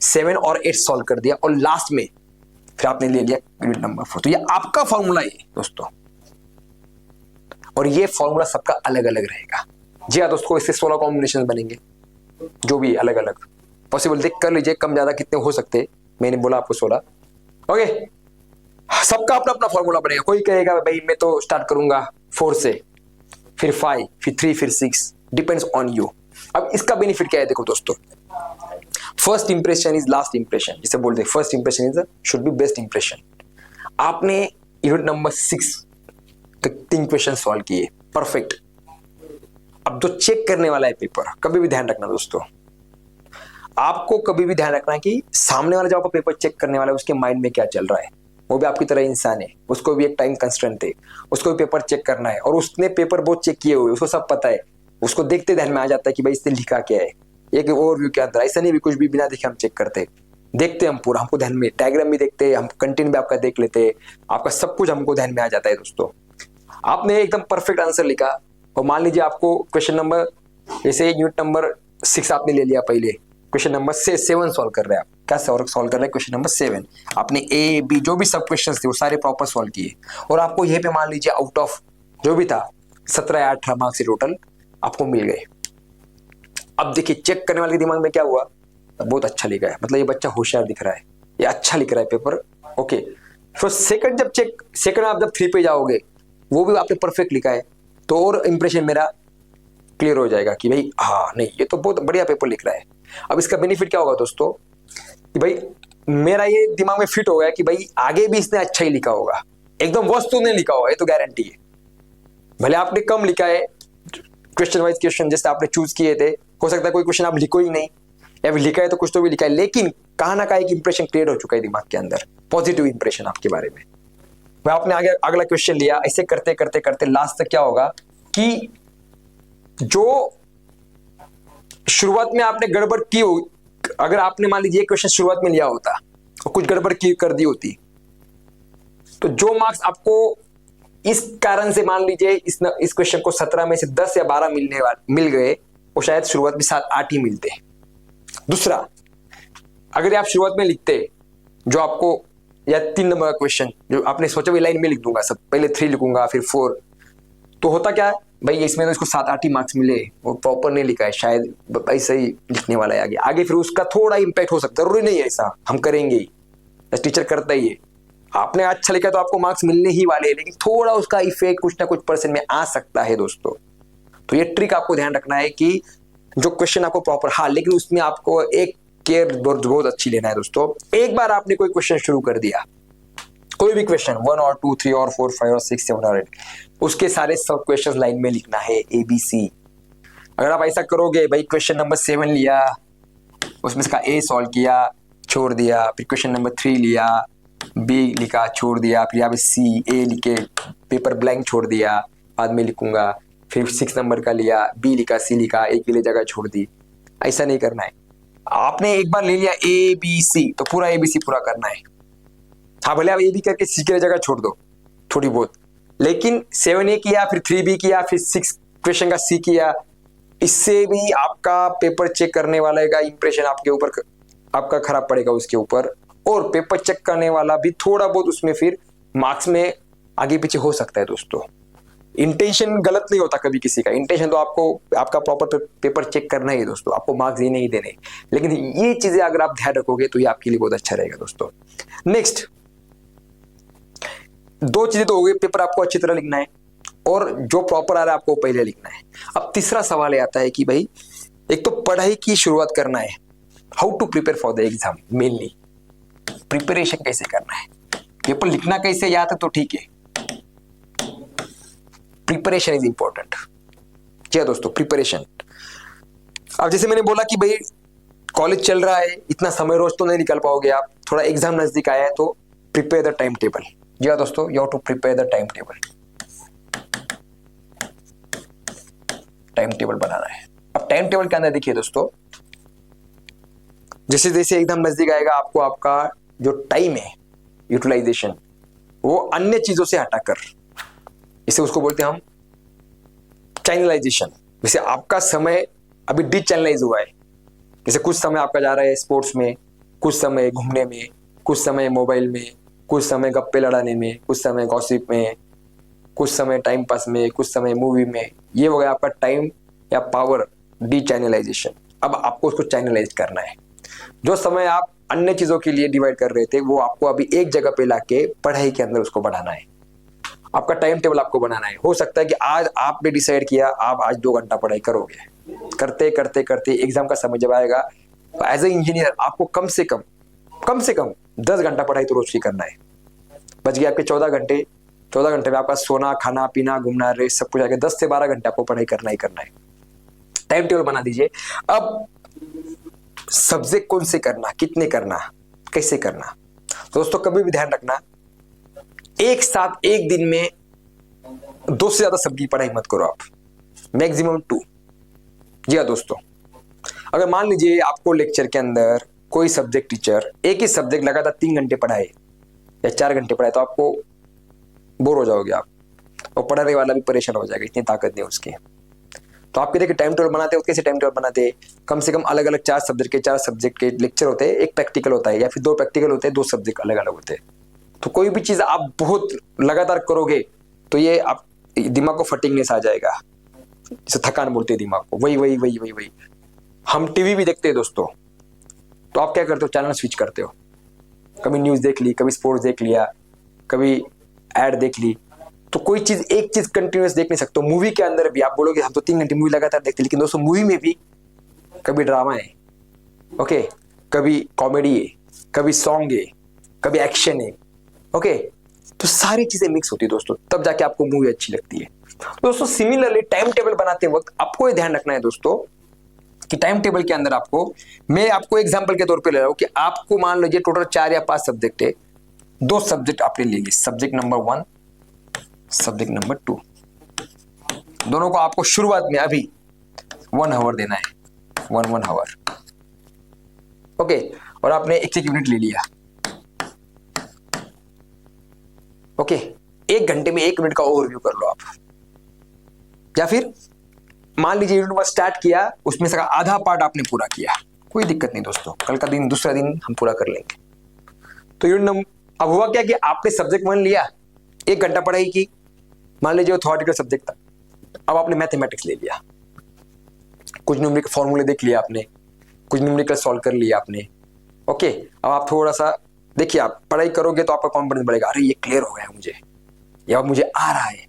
7 और 8 सॉल्व कर दिया, और लास्ट में फिर आपने ले लिया यूनिट नंबर 4। तो ये आपका फॉर्मूला है दोस्तों, और ये फॉर्मूला सबका अलग अलग रहेगा। जी हाँ दोस्तों, इससे 16 कॉम्बिनेशन बनेंगे, जो भी अलग अलग पॉसिबल देख कर लीजिए, कम ज्यादा कितने हो सकते, मैंने बोला आपको 16। ओके, सबका अपना अपना फॉर्मूला बनेगा। कोई कहेगा भाई मैं तो स्टार्ट करूंगा 4 से, फिर 5, फिर 3, फिर 6, डिपेंड्स ऑन यू। अब इसका बेनिफिट क्या है देखो दोस्तों, first impression is last impression, जिसे बोलते हैं first impression is should be best impression. आपने यूनिट नंबर 6 तो 3 क्वेश्चन सॉल्व किए, परफेक्ट। अब जो चेक करने वाला है पेपर, कभी भी ध्यान रखना दोस्तों, आपको कभी भी ध्यान रखना कि सामने वाला जो आपका पेपर चेक करने वाला है उसके माइंड में क्या चल रहा है। वो भी आपकी तरह इंसान है, उसको भी एक टाइम कंस्ट्रेंट है, उसको भी पेपर चेक करना है, और उसने पेपर बहुत चेक किए हुए, उसको सब पता है, उसको देखते ध्यान में आ जाता है कि भाई इसने लिखा क्या है। एक ओवरव्यू के अंदर ऐसा नहीं भी कुछ भी बिना देखे हम चेक करते, देखते हम पूरा, हमको ध्यान में डायग्राम भी देखते, हम कंटेंट भी आपका देख लेते, आपका सब कुछ हमको ध्यान में आ जाता है दोस्तों। आपने एकदम परफेक्ट आंसर लिखा, और मान लीजिए आपको क्वेश्चन नंबर, जैसे यूनिट नंबर 6 आपने ले लिया, पहले क्वेश्चन नंबर 7 सॉल्व कर रहे हैं आप, क्या सॉल्व कर रहे हैं क्वेश्चन नंबर 7, आपने ए बी जो भी सब क्वेश्चन थे वो सारे प्रॉपर सॉल्व किए, और आपको ये पे मान लीजिए आउट ऑफ जो भी था 17 या 18 मार्क्स टोटल आपको मिल गए। अब देखिए चेक करने वाले के दिमाग में क्या हुआ, बहुत अच्छा लिखा है, मतलब ये बच्चा होशियार दिख रहा है, ये अच्छा लिख रहा है पेपर, ओके। फिर सेकंड आप जब 3 पे जाओगे, वो भी आपने परफेक्ट लिखा है, तो और इंप्रेशन मेरा क्लियर हो जाएगा कि भाई हाँ नहीं ये तो बहुत बढ़िया पेपर लिख रहा है। अब इसका बेनिफिट क्या होगा दोस्तों, कि भाई मेरा ये दिमाग में फिट हो गया कि भाई आगे भी इसने अच्छा ही लिखा होगा, एकदम वर्स्ट तो नहीं लिखा होगा, ये तो गारंटी है। भले आपने कम लिखा है, क्वेश्चन वाइज क्वेश्चन जैसे आपने चूज किए थे, हो सकता है कोई क्वेश्चन आप लिखो ही नहीं, या फिर लिखा है तो कुछ तो भी लिखा है, लेकिन कहाँ ना कहीं एक इंप्रेशन क्रिएट हो चुका है दिमाग के अंदर, पॉजिटिव इंप्रेशन आपके बारे में। वह आपने आगे अगला क्वेश्चन लिया, ऐसे करते करते करते लास्ट तक क्या होगा कि जो शुरुआत में आपने गड़बड़ की हो, अगर आपने मान लीजिए क्वेश्चन शुरुआत में लिया होता और कुछ गड़बड़ की कर दी होती, तो जो मार्क्स आपको इस कारण से मान लीजिए इस क्वेश्चन को 17 में से 10 या 12 मिल गए, वो शायद शुरुआत में 7-8 ही मिलते। दूसरा, अगर आप शुरुआत में लिखते जो आपको, या 3 नंबर का क्वेश्चन जो आपने सोचा भी लाइन में लिख दूंगा, सब पहले 3 लिखूंगा फिर 4, तो होता क्या है भाई इसमें तो इसको 7-8 ही मार्क्स मिले, वो प्रॉपर नहीं लिखा है, शायद ऐसा ही लिखने वाला है आगे फिर उसका थोड़ा इंपैक्ट हो सकता है, जरूरी नहीं है ऐसा हम करेंगे ही, टीचर करता ही है। आपने अच्छा लिखा तो आपको मार्क्स मिलने ही वाले हैं, लेकिन थोड़ा उसका इफेक्ट कुछ ना कुछ % में आ सकता है दोस्तों। तो ये ट्रिक आपको ध्यान रखना है कि जो क्वेश्चन आपको प्रॉपर, हाँ लेकिन उसमें आपको एक केयर बहुत अच्छी लेना है दोस्तों। एक बार आपने कोई क्वेश्चन शुरू कर दिया, कोई भी क्वेश्चन 1 और 2, 3 और 4, 5 और 6, 7 और 8, उसके सारे सब क्वेश्चन लाइन में लिखना है ABC। अगर आप ऐसा करोगे, भाई क्वेश्चन नंबर 7 लिया, उसमें इसका A सॉल्व किया छोड़ दिया, फिर क्वेश्चन नंबर 3 लिया, B लिखा छोड़ दिया, फिर यहाँ पे C A लिखे पेपर ब्लैंक छोड़ दिया, बाद में लिखूंगा, फिर 6 नंबर का लिया, B लिखा C लिखा, एक के लिए जगह छोड़ दी, ऐसा नहीं करना है। आपने एक बार ले लिया ABC तो पूरा ABC पूरा करना है। हाँ भले आप A B करके C की जगह छोड़ दो थोड़ी बहुत, लेकिन 7A किया, फिर 3B किया, फिर 6 क्वेश्चन का C किया, इससे भी आपका पेपर चेक करने वाले का इंप्रेशन आपके ऊपर आपका खराब पड़ेगा उसके ऊपर, और पेपर चेक करने वाला भी थोड़ा बहुत उसमें फिर मार्क्स में आगे पीछे हो सकता है दोस्तों। इंटेंशन गलत नहीं होता कभी किसी का, इंटेंशन तो आपको आपका प्रॉपर पेपर चेक करना ही है दोस्तों, आपको मार्क्स देने ही देने, लेकिन ये चीजें अगर आप ध्यान रखोगे तो ये आपके लिए बहुत अच्छा रहेगा दोस्तों। नेक्स्ट 2 चीजें तो हो गई, पेपर आपको अच्छी तरह लिखना है और जो प्रॉपर आ रहा है आपको पहले लिखना है। अब तीसरा सवाल ये आता है कि भाई एक तो पढ़ाई की शुरुआत करना है, how to prepare for the exam, mainly preparation कैसे करना है, पेपर लिखना कैसे याद है तो ठीक है, प्रिपरेशन इज इंपॉर्टेंट। जी दोस्तों, प्रिपरेशन। अब जैसे मैंने बोला कि भाई कॉलेज चल रहा है, इतना समय रोज तो नहीं निकाल पाओगे आप, थोड़ा एग्जाम नजदीक आया है तो प्रिपेयर द टाइम टेबल। जी हाँ दोस्तों, you have to prepare the time table, time table बनाना है। अब टाइम टेबल के अंदर देखिए दोस्तों, जैसे जैसे एकदम नजदीक आएगा आपको आपका जो टाइम है यूटिलाइजेशन, वो अन्य चीजों से हटाकर, इसे उसको बोलते हैं हम चैनलाइजेशन। जैसे आपका समय अभी डिचैनलाइज हुआ है, जैसे कुछ समय आपका जा रहा है स्पोर्ट्स में, कुछ समय घूमने में, कुछ समय मोबाइल में, कुछ समय गप्पे लड़ाने में, कुछ समय गॉसिप में, कुछ समय टाइम पास में, कुछ समय मूवी में, ये हो गया आपका टाइम या पावर डिचैनलाइजेशन। अब आपको उसको चैनलाइज करना है। जो समय आप अन्य चीजों के लिए डिवाइड कर रहे थे वो आपको अभी एक जगह पे लाके पढ़ाई के अंदर उसको बढ़ाना है। आपका टाइम टेबल आपको बनाना है। हो सकता है कि आज आपने डिसाइड किया आप आज 2 घंटा पढ़ाई करोगे, करते करते करते एग्जाम का समय जब आएगा तो एज ए इंजीनियर आपको कम से कम 10 घंटा पढ़ाई तो रोज की करना है। बच गए आपके 14 घंटे, 14 घंटे में आपका सोना, खाना, पीना, घूमना, रेस्ट सब कुछ आके 10 से 12 घंटे आपको पढ़ाई करना ही करना है। टाइम टेबल बना दीजिए। अब सब्जेक्ट कौन से करना, कितने करना, कैसे करना, दोस्तों कभी भी ध्यान रखना, एक साथ एक दिन में 2 से ज्यादा सब्जेक्ट की पढ़ाई मत करो आप, मैक्सिमम 2। जी हाँ दोस्तों, अगर मान लीजिए आपको लेक्चर के अंदर कोई सब्जेक्ट टीचर एक ही सब्जेक्ट लगातार 3 घंटे पढ़ाए या 4 घंटे पढ़ाए तो आपको बोर हो जाओगे आप, और पढ़ाने वाला भी परेशान हो जाएगा, इतनी ताकत नहीं उसकी। तो आप कहते टाइम टेबल बनाते हो, कैसे टाइम टेबल बनाते, कम से कम अलग अलग 4 सब्जेक्ट के लेक्चर होते हैं, एक प्रैक्टिकल होता है या फिर 2 प्रैक्टिकल होते हैं, 2 सब्जेक्ट अलग अलग होते हैं। तो कोई भी चीज आप बहुत लगातार करोगे तो ये आप दिमाग को फटिंगनेस आ जाएगा, जैसे थकान बोलते हैं दिमाग को, वही वही वही वही वही। हम टीवी भी देखते हैं दोस्तों, तो आप क्या करते हो, चैनल स्विच करते हो, कभी न्यूज देख ली, कभी स्पोर्ट्स देख लिया, कभी एड देख ली। तो कोई चीज एक चीज कंटिन्यूअस देख नहीं सकते। मूवी के अंदर भी आप बोलोगे हम तो 3 घंटे मूवी लगातार देखते, लेकिन दोस्तों मूवी में भी कभी ड्रामा है, ओके, कभी कॉमेडी है, कभी सॉन्ग है, कभी एक्शन है, ओके। तो सारी चीजें मिक्स होती है दोस्तों, तब जाके आपको मूवी अच्छी लगती है। दोस्तों सिमिलरली टाइम टेबल बनाते वक्त आपको ये ध्यान रखना है दोस्तों कि टाइम टेबल के अंदर आपको, मैं आपको एग्जांपल के तौर पे ले रहा हूं कि आपको मान लीजिए टोटल 4 या 5 सब्जेक्ट है, 2 सब्जेक्ट आपने ले लिए, सब्जेक्ट नंबर 1, सब्जेक्ट नंबर 2, दोनों को आपको शुरुआत में अभी 1 आवर देना है, 1 आवर, ओके। और आपने 1 यूनिट ले लिया, ओके। 1 घंटे में 1 मिनट का ओवरव्यू कर लो आप, या फिर मान लीजिए यूनिट 1 स्टार्ट किया, उसमें से आधा पार्ट आपने पूरा किया, कोई दिक्कत नहीं दोस्तों, कल का दिन दूसरा दिन हम पूरा कर लेंगे। तो यूनिट नंबर, अब हुआ क्या कि आपने सब्जेक्ट 1 लिया, 1 घंटा पढ़ाई की, मान लीजिए वो थ्योरेटिकल सब्जेक्ट था, अब आपने मैथमेटिक्स ले लिया, कुछ न्यूमेरिकल फॉर्मूले देख लिया आपने, कुछ न्यूमेरिकल सॉल्व कर लिया आपने, ओके। अब आप थोड़ा सा देखिए, आप पढ़ाई करोगे तो आपका कॉन्फिडेंस बढ़ेगा, अरे ये क्लियर हो गया मुझे, या मुझे आ रहा है।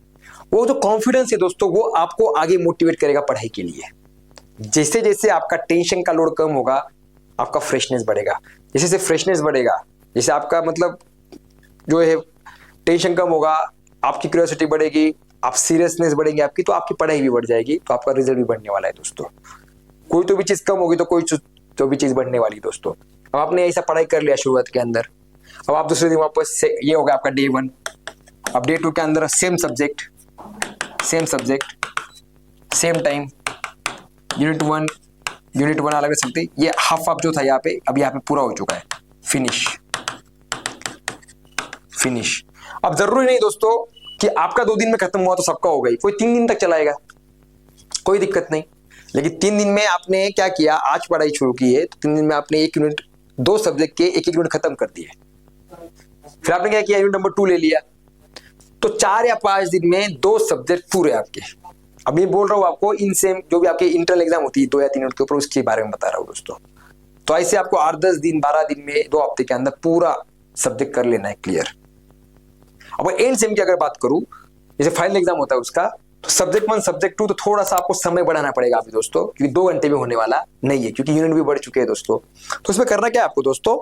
वो जो कॉन्फिडेंस है दोस्तों, वो आपको आगे मोटिवेट करेगा पढ़ाई के लिए। जैसे जैसे आपका टेंशन का लोड कम होगा, आपका फ्रेशनेस बढ़ेगा, जैसे जैसे फ्रेशनेस बढ़ेगा, जैसे आपका मतलब जो है टेंशन कम होगा, आपकी क्यूरियोसिटी बढ़ेगी, आप सीरियसनेस बढ़ेगी आपकी, तो आपकी पढ़ाई भी बढ़ जाएगी, तो आपका रिजल्ट भी बढ़ने वाला है दोस्तों। कोई तो भी चीज कम होगी तो कोई तो भी चीज बढ़ने वाली दोस्तों। अब आपने ऐसा पढ़ाई कर लिया शुरुआत के अंदर, अब आप दूसरे दिन वापस ये हो गया आपका डे 1, अब डे 2 के अंदर same subject, same time, unit 1 अलग सकते, ये हाफ जो था यहाँ पे, अब यहाँ पे पूरा हो चुका है, फिनिश। अब जरूरी नहीं दोस्तों कि आपका 2 दिन में खत्म हुआ तो सबका हो गई, कोई 3 दिन तक चलाएगा, कोई दिक्कत नहीं। लेकिन 3 दिन में आपने क्या किया, आज पढ़ाई शुरू की है तो 3 दिन में आपने 1 यूनिट, 2 सब्जेक्ट के 1 यूनिट खत्म कर दिए। फिर आपने क्या किया, यूनिट नंबर 2 ले लिया, तो 4 या 5 दिन में 2 सब्जेक्ट पूरे आपके। अब मैं बोल रहा हूँ आपको इन सेम जो भी आपके इंटरनल एग्जाम होती है 2 या 3 यूनिट के ऊपर, उसके बारे में बता रहा हूँ दोस्तों। तो ऐसे आपको 8-10 दिन 12 दिन में 2 हफ्ते के अंदर पूरा सब्जेक्ट कर लेना है क्लियर। अब एंड सेम की अगर बात करूं, जैसे फाइनल एग्जाम होता है उसका, तो सब्जेक्ट 1 सब्जेक्ट 2 तो थोड़ा सा आपको समय बढ़ाना पड़ेगा अभी दोस्तों, क्योंकि 2 घंटे में होने वाला नहीं है, क्योंकि यूनिट भी बढ़ चुके हैं दोस्तों। तो इसमें करना क्या है आपको दोस्तों,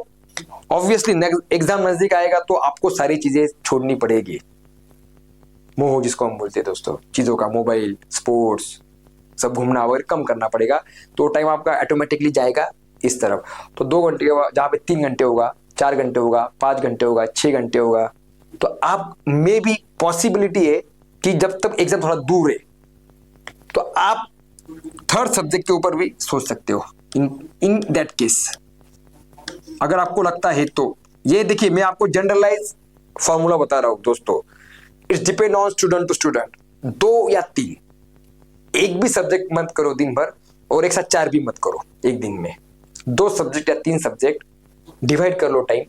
ऑब्वियसली एग्जाम नजदीक आएगा तो आपको सारी चीजें छोड़नी पड़ेगी, मोह जिसको हम बोलते हैं दोस्तों, चीजों का, मोबाइल, स्पोर्ट्स, सब घूमना वगैरह कम करना पड़ेगा, तो टाइम आपका ऑटोमेटिकली जाएगा इस तरफ। तो 2 घंटे जहाँ पे 3 घंटे होगा, 4 घंटे होगा, 5 घंटे होगा, 6 घंटे होगा, तो आप में भी पॉसिबिलिटी है कि जब तक एग्जाम थोड़ा दूर है तो आप 3rd सब्जेक्ट के ऊपर भी सोच सकते हो। इन दैट केस अगर आपको लगता है तो ये देखिए, मैं आपको जनरलाइज फॉर्मूला बता रहा हूं दोस्तों, it's depend on student to student. 2 या 3, एक भी सब्जेक्ट मत करो दिन भर, और एक साथ 4 भी मत करो एक दिन में। 2 सब्जेक्ट या 3 सब्जेक्ट डिवाइड कर लो टाइम,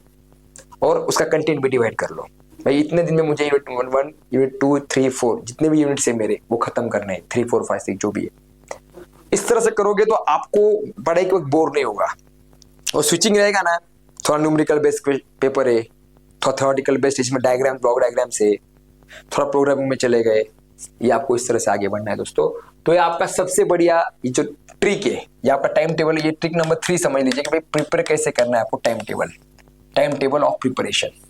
और उसका कंटेंट भी डिवाइड कर लो। भाई इतने दिन में मुझे यूनिट 1, यूनिट 2, 3, 4 जितने भी यूनिट्स है मेरे वो खत्म करने हैं, 3, 4, 5, 6 जो भी है। इस तरह से करोगे तो आपको पढ़ाई के वक्त बोर नहीं होगा, और स्विचिंग रहेगा ना, थोड़ा न्यूमेरिकल बेस्ड पेपर है, थोड़ा थ्योरेटिकल बेस्ड, इसमें डायग्राम, ब्लॉक डायग्राम से थोड़ा प्रोग्रामिंग में चले गए, ये आपको इस तरह से आगे बढ़ना है दोस्तों। तो ये आपका सबसे बढ़िया ये जो ट्रिक है, ये आपका टाइम टेबल है, ये ट्रिक नंबर 3 समझ लीजिए कि भाई प्रिपेयर कैसे करना है आपको, time table of preparation.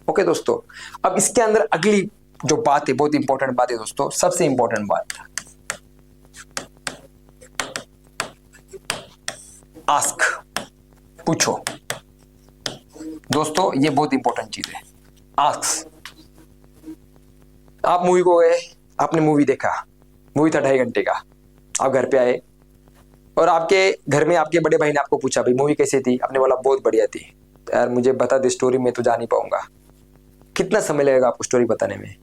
Okay दोस्तों, अब इसके अंदर अगली जो बात है बहुत इंपॉर्टेंट बात है दोस्तों, सबसे इंपॉर्टेंट बात, आस्क, पूछो दोस्तों, ये बहुत इंपॉर्टेंट चीज है। आस्क, आप मूवी को गए, आपने मूवी देखा, मूवी था 2.5 घंटे का, आप घर पे आए और आपके घर में आपके बड़े भाई ने आपको पूछा भाई मूवी कैसी थी, आपने बोला बहुत बढ़िया थी। यार मुझे बता दे स्टोरी, में तो जा नहीं पाऊंगा। कितना समय लगेगा आपको स्टोरी बताने में?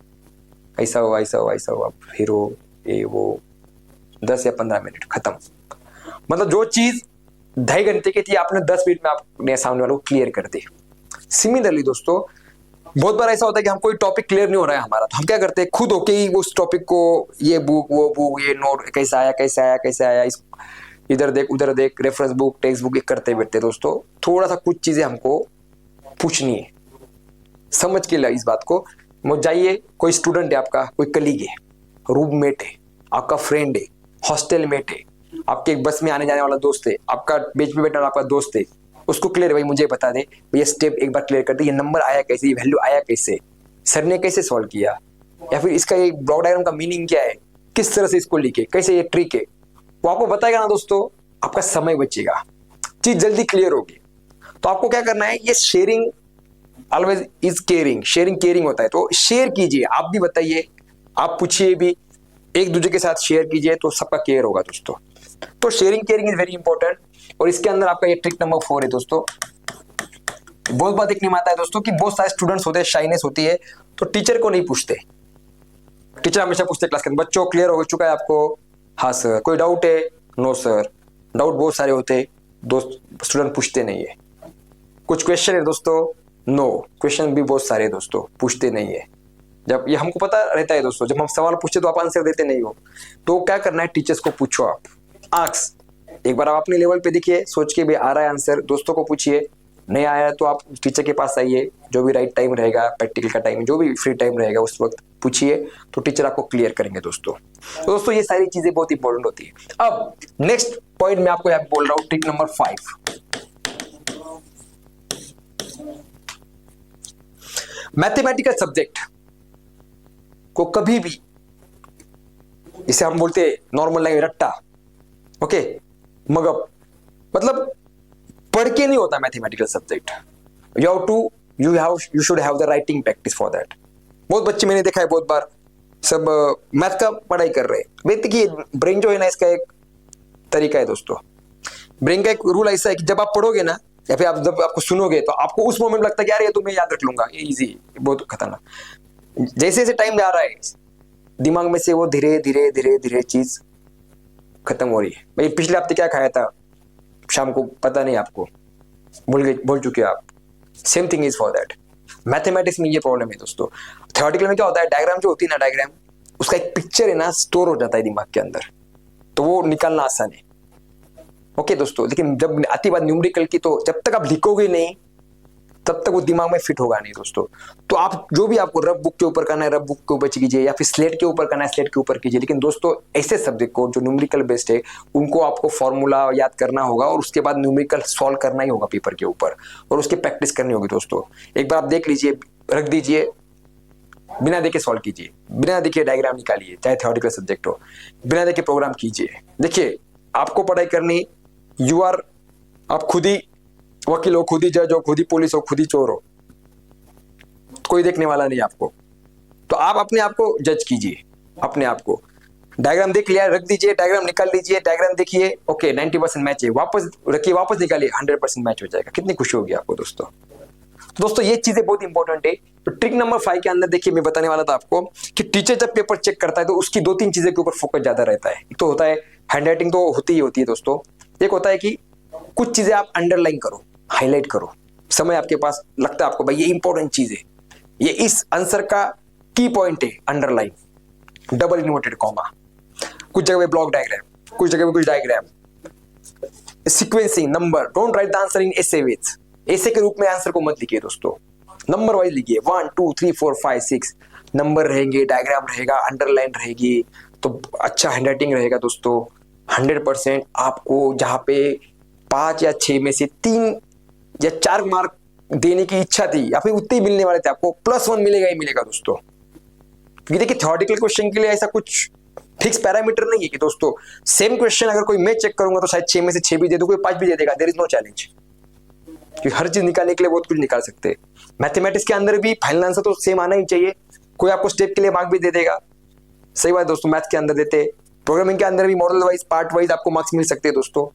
ऐसा हुआ ऐसा हुआ ऐसा हुआ, हीरो ये वो, 10 या 15 मिनट खत्म। मतलब जो चीज 2.5 घंटे की थी आपने 10 मिनट में आपने सामने वालों को क्लियर कर दी। सिमिलरली दोस्तों, बहुत बार ऐसा होता है कि हम कोई टॉपिक क्लियर नहीं हो रहा है हमारा, तो हम क्या करते हैं, खुद होके ही उस टॉपिक को, ये बुक वो बुक, ये नोट कैसा आया कैसे आया कैसे आया, इस इधर देख उधर देख, रेफरेंस बुक टेक्स्ट बुक करते बैठते। दोस्तों थोड़ा सा कुछ चीजें हमको पूछनी है, समझ के लिए इस बात को मत जाइए। कोई स्टूडेंट है आपका, कोई कलीग है, रूममेट है, आपका फ्रेंड है, हॉस्टल मेट है, आपके एक बस में आने जाने वाला दोस्त है, आपका बेंच पे बैठने वाला आपका दोस्त है, उसको क्लियर है भाई मुझे बता दे, ये स्टेप एक बार क्लियर कर दे, ये नंबर आया कैसे, ये वैल्यू आया कैसे, सर ने कैसे सॉल्व किया, या फिर इसका ये ब्लॉक डायग्राम का मीनिंग क्या है, किस तरह से इसको लिखे, कैसे ये ट्रिक है, वो आपको बताएगा ना दोस्तों, आपका समय बचेगा, चीज जल्दी क्लियर होगी। तो आपको क्या करना है, ये sharing always is caring, sharing caring होता है, तो शेयर कीजिए, आप भी बताइए, आप पूछिए भी, एक दूसरे के साथ शेयर कीजिए तो सबका केयर होगा दोस्तों। तो sharing caring is very important. और इसके अंदर आपका ये ट्रिक नंबर 4 है दोस्तों। बहुत बार देखने में आता है दोस्तों कि बहुत सारे स्टूडेंट्स होते हैं, शाइनेस होती है, तो टीचर को नहीं पूछते। टीचर हमेशा पूछते क्लास के अंदर, बच्चों क्लियर हो चुका है आपको? हाँ सर। कोई डाउट है? No sir. डाउट बहुत सारे होते हैं, दोस्त स्टूडेंट पूछते नहीं है। कुछ क्वेश्चन है दोस्तों, नो क्वेश्चन भी बहुत सारे दोस्तों, पूछते नहीं है। जब ये हमको पता रहता है दोस्तों, जब हम सवाल पूछते तो आप आंसर देते नहीं हो, तो क्या करना है, टीचर्स को पूछो आप, आस्क। एक बार आप अपने लेवल पे देखिए, सोच के भी आ रहा है आंसर, दोस्तों को पूछिए, नहीं आया तो आप टीचर के पास आइए, जो भी राइट टाइम रहेगा, प्रैक्टिकल का टाइम, जो भी फ्री टाइम रहेगा उस वक्त पूछिए, तो टीचर आपको क्लियर करेंगे दोस्तों। तो दोस्तों ये सारी चीजें बहुत इंपॉर्टेंट होती है। अब नेक्स्ट पॉइंट मैं आपको यहाँ बोल रहा हूँ, ट्रिक नंबर 5। मैथमेटिकल सब्जेक्ट को कभी भी, इसे हम बोलते हैं नॉर्मल लाइन रट्टा, ओके, मगब, मतलब पढ़ के नहीं होता mathematical subject. You should have the writing practice for that. बहुत बच्चे मैंने देखा है, बहुत बार सब मैथ का पढ़ाई कर रहे हैं। देखिए ब्रेन जो है ना, इसका एक तरीका है दोस्तों। ब्रेन का एक रूल ऐसा है कि जब आप पढ़ोगे ना, या फिर आप जब आपको सुनोगे, तो आपको उस मोमेंट में लगता है कि यार ये तो मैं याद रख लूंगा, ये इजी है, बहुत खतरनाक। जैसे जैसे टाइम जा रहा है, दिमाग में से वो धीरे धीरे धीरे धीरे चीज खत्म हो रही है। भाई पिछले हफ्ते क्या खाया था शाम को, पता नहीं आपको, भूल चुके आप। Same thing is for that. Mathematics में ये प्रॉब्लम है दोस्तों। थ्योरेटिकल में क्या होता है, डायग्राम जो होती है ना, डायग्राम उसका एक पिक्चर है ना, स्टोर हो जाता है दिमाग के अंदर, तो वो निकालना आसान है। ओके दोस्तों, लेकिन जब आती बात न्यूमेरिकल की, तो जब तक आप लिखोगे नहीं तब तक वो दिमाग में फिट होगा नहीं दोस्तों। तो आप जो भी आपको रफ बुक के ऊपर करना है, रफ बुक के ऊपर कीजिए, या फिर स्लेट के ऊपर करना है, स्लेट के ऊपर कीजिए। लेकिन दोस्तों ऐसे सब्जेक्ट को जो न्यूमेरिकल बेस्ड है, उनको आपको फॉर्मूला याद करना होगा, और उसके बाद न्यूमेरिकल सॉल्व करना ही होगा पेपर के ऊपर, और उसकी प्रैक्टिस करनी होगी दोस्तों। एक बार आप देख लीजिए, रख दीजिए, बिना देखे सॉल्व कीजिए, बिना देखे डायग्राम निकालिए, चाहे थ्योरेटिकल सब्जेक्ट हो, बिना देखे प्रोग्राम कीजिए। देखिए आपको पढ़ाई करनी, आप खुद ही वकील हो, खुद ही जज हो, खुद ही पुलिस हो, खुद ही चोर हो, कोई देखने वाला नहीं आपको। तो आप अपने आप को जज कीजिए, अपने आप को। डायग्राम देख लिया, रख दीजिए, डायग्राम निकाल लीजिए, डायग्राम देखिए, ओके 90% मैच है, वापस रखिए, वापस निकालिए, 100% मैच हो जाएगा। कितनी खुशी होगी आपको दोस्तों। दोस्तों ये चीजें बहुत इंपॉर्टेंट है। तो ट्रिक नंबर 5 के अंदर देखिए, मैं बताने वाला था आपको कि टीचर जब पेपर चेक करता है तो उसकी 2-3 चीजें के ऊपर फोकस ज्यादा रहता है। एक तो होता है हैंडराइटिंग, तो होती ही होती है दोस्तों। एक होता है कि कुछ चीजें आप अंडरलाइन करो, हाईलाइट करो। समय आपके पास लगता है आपको भाई ये इंपॉर्टेंट चीज है, ये इस आंसर का की पॉइंट है, अंडरलाइन, डबल इन्वर्टेड कॉमा, कुछ जगह पे ब्लॉक डायग्राम, कुछ जगह पे कुछ diagram, sequencing, number. Don't write the answer in ऐसे वेज, ऐसे के रूप में आंसर को मत लिखिए दोस्तों, नंबर वाइज लिखिए। 1 2 3 4 5 6 नंबर रहेंगे, डायग्राम रहेगा, अंडरलाइन रहेगी, तो अच्छा हैंडराइटिंग रहेगा दोस्तों। 100% आपको जहाँ पे 5 या 6 में से 3 या 4 मार्क देने की इच्छा थी, या फिर उतने ही मिलने वाले थे, आपको +1 मिलेगा ही मिलेगा दोस्तों। क्योंकि देखिए थ्योरेटिकल क्वेश्चन के लिए ऐसा कुछ फिक्स पैरामीटर नहीं है कि दोस्तों सेम क्वेश्चन अगर कोई मैं चेक करूंगा तो शायद 6 में से 6 भी दे दो, कोई 5 भी दे देगा, देयर इज नो चैलेंज। क्योंकि हर चीज निकालने के लिए बहुत कुछ निकाल सकते हैं। मैथमेटिक्स के अंदर भी फाइनल आंसर तो सेम आना ही चाहिए, कोई आपको स्टेप के लिए मार्क भी दे देगा। सही बात दोस्तों, मैथ्स के अंदर देते, प्रोग्रामिंग के अंदर भी मॉडल वाइज पार्ट वाइज आपको मार्क्स मिल सकते हैं दोस्तों।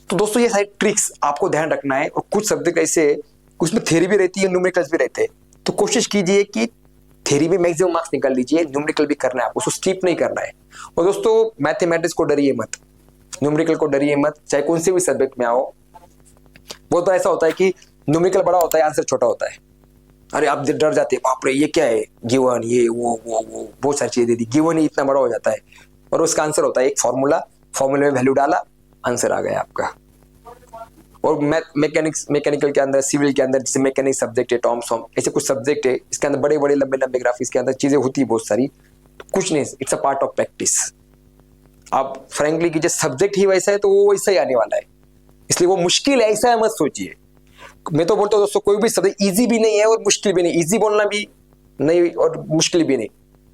तो दोस्तों ये सारी ट्रिक्स आपको ध्यान रखना है। और कुछ सब्जेक्ट ऐसे उसमें थ्योरी भी रहती है, न्यूमेरिकल्स भी रहते हैं, तो कोशिश कीजिए कि थ्योरी में मैक्सिमम मार्क्स निकाल लीजिए, न्यूमेरिकल भी करना है आपको, उसको स्किप नहीं करना है। और दोस्तों मैथमेटिक्स को डरिए मत, न्यूमेरिकल को डरिए मत, चाहे कौन से भी सब्जेक्ट में आओ। वो तो ऐसा होता है कि न्यूमेरिकल बड़ा होता है, आंसर छोटा होता है, अरे आप डर जाते हैं, बाप रे ये क्या है, गिवन, ये वो बहुत सारी चीजें दे दी, गिवन ही इतना बड़ा हो जाता है, और उसका आंसर होता है एक फॉर्मूला, फॉर्मूले में वैल्यू डाला, आंसर आ गया आपका। और मैकेनिकल के अंदर, सिविल के अंदर, जैसे मैकेनिक सब्जेक्ट है, टॉमसॉम, ऐसे कुछ सब्जेक्ट है, इसके अंदर बड़े बड़े लंबे लंबे ग्राफ, इसके अंदर चीजें होती है बहुत सारी, तो कुछ नहीं, it's a part of practice. आप फ्रेंकली कीजिए, सब्जेक्ट ही वैसा है तो वो वैसा ही आने वाला है, इसलिए वो मुश्किल है ऐसा मत सोचिए। मैं तो बोलता हूँ दोस्तों कोई भी सब्जेक्ट इजी भी नहीं है और मुश्किल भी नहीं, इजी बोलना भी नहीं और मुश्किल भी नहीं,